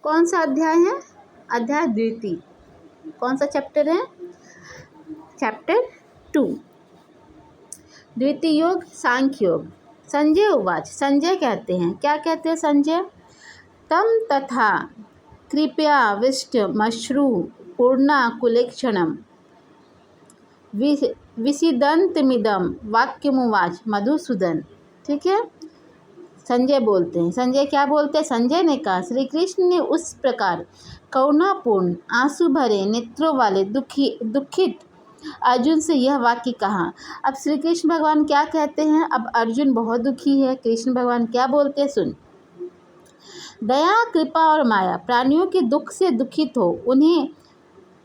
कौन सा अध्याय है? अध्याय द्वितीय। कौन सा चैप्टर है? चैप्टर 2। द्वितीय योग सांख्य योग। संजय उवाच, संजय कहते हैं, क्या कहते हैं संजय? तम तथा कृपया विष्ट मश्रु पूर्णा कुलेक्षणम विसिदंतमिदम वाक्यमुवाच मधुसूदन। ठीक है, संजय बोलते हैं। संजय क्या बोलते हैं? संजय ने कहा, श्री कृष्ण ने उस प्रकार करुणापूर्ण आंसू भरे नेत्रों वाले दुखित अर्जुन से यह वाक्य कहा। अब श्री कृष्ण भगवान क्या कहते हैं? अब अर्जुन बहुत दुखी है। कृष्ण भगवान क्या बोलते हैं? सुन। दया, कृपा और माया प्राणियों के दुख से दुखित हो उन्हें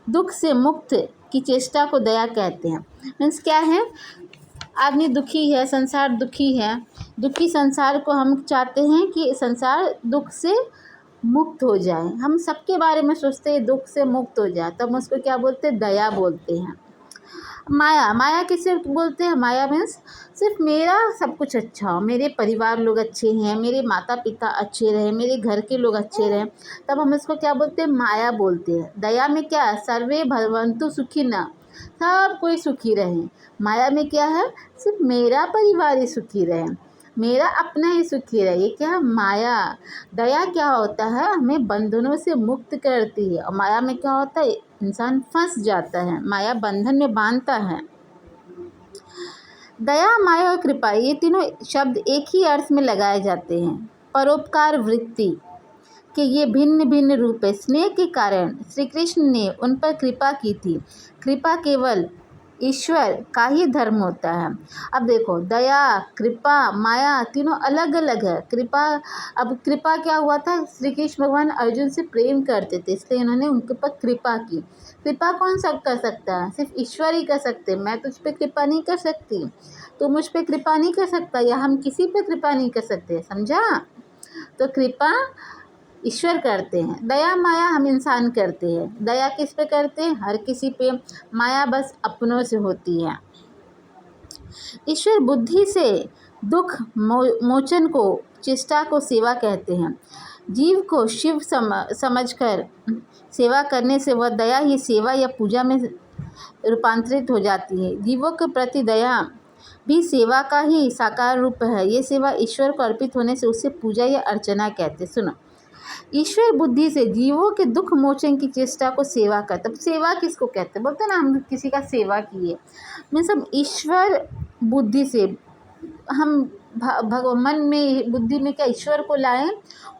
दुख से मुक्त की चेष्टा को दया कहते हैं। मीन्स क्या है? आदमी दुखी है, संसार दुखी है, दुखी संसार को हम चाहते हैं कि संसार दुख से मुक्त हो जाए। हम सबके बारे में सोचते हैं दुख से मुक्त हो जाए, तब हम उसको क्या बोलते हैं? दया बोलते हैं। माया, माया किसे बोलते हैं? माया मीन्स सिर्फ मेरा सब कुछ अच्छा हो, मेरे परिवार लोग अच्छे हैं, मेरे माता पिता अच्छे रहे, मेरे घर के लोग अच्छे रहें, तब हम इसको क्या बोलते हैं? माया बोलते हैं। दया में क्या है? सर्वे भवन्तु सुखिनः, सब कोई सुखी रहे। माया में क्या है? सिर्फ मेरा परिवार ही सुखी रहे, मेरा अपना ही सुखी रहे। ये क्या है? माया। दया क्या होता है? हमें बंधनों से मुक्त करती है। और माया में क्या होता है? इंसान फंस जाता है, माया बंधन में बांधता है। दया, माया और कृपा ये तीनों शब्द एक ही अर्थ में लगाए जाते हैं। परोपकार वृत्ति के ये भिन्न भिन्न रूप है। स्नेह के कारण श्री कृष्ण ने उन पर कृपा की थी। कृपा केवल ईश्वर का ही धर्म होता है। अब देखो, दया, कृपा, माया तीनों अलग अलग है। कृपा, अब कृपा क्या हुआ था? श्री कृष्ण भगवान अर्जुन से प्रेम करते थे, इसलिए उन्होंने उनके ऊपर कृपा की। कृपा कौन सब कर सकता है? सिर्फ ईश्वर ही कर सकते। मैं तुझ पे कृपा नहीं कर सकती, तू मुझ पे कृपा नहीं कर सकता, या हम किसी पे कृपा नहीं कर सकते। समझा? तो कृपा ईश्वर करते हैं, दया माया हम इंसान करते हैं। दया किस पे करते हैं? हर किसी पे। माया बस अपनों से होती है। ईश्वर बुद्धि से दुख मोचन को चेष्टा को सेवा कहते हैं। जीव को शिव समझकर सेवा करने से वह दया ही सेवा या पूजा में रूपांतरित हो जाती है। जीवों के प्रति दया भी सेवा का ही साकार रूप है। ये सेवा ईश्वर को अर्पित होने से उसे पूजा या अर्चना कहते। सुनो, ईश्वर बुद्धि से जीवों के दुख मोचन की चेष्टा को सेवा करता। तब सेवा किसको कहते हैं? बोलते हैं ना, हम किसी का सेवा किए। मीन्स हम ईश्वर बुद्धि से हम मन में, बुद्धि में क्या ईश्वर को लाएं,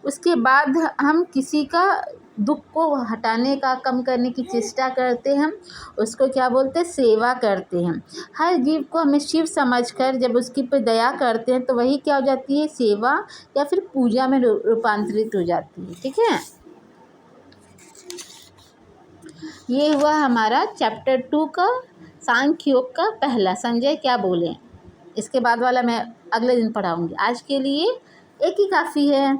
उसके बाद हम किसी का दुख को हटाने का, कम करने की चेष्टा करते हैं, उसको क्या बोलते हैं? सेवा करते हैं। हर जीव को हमें शिव समझकर जब उसकी पर दया करते हैं तो वही क्या हो जाती है? सेवा या फिर पूजा में रूपांतरित हो जाती है। ठीक है, ये हुआ हमारा चैप्टर 2 का सांख्य योग का पहला। संजय क्या बोले, इसके बाद वाला मैं अगले दिन पढ़ाऊँगी। आज के लिए एक ही काफ़ी है।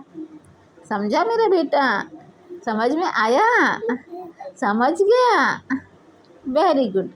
समझा मेरा बेटा? समझ में आया? समझ गया? Very good.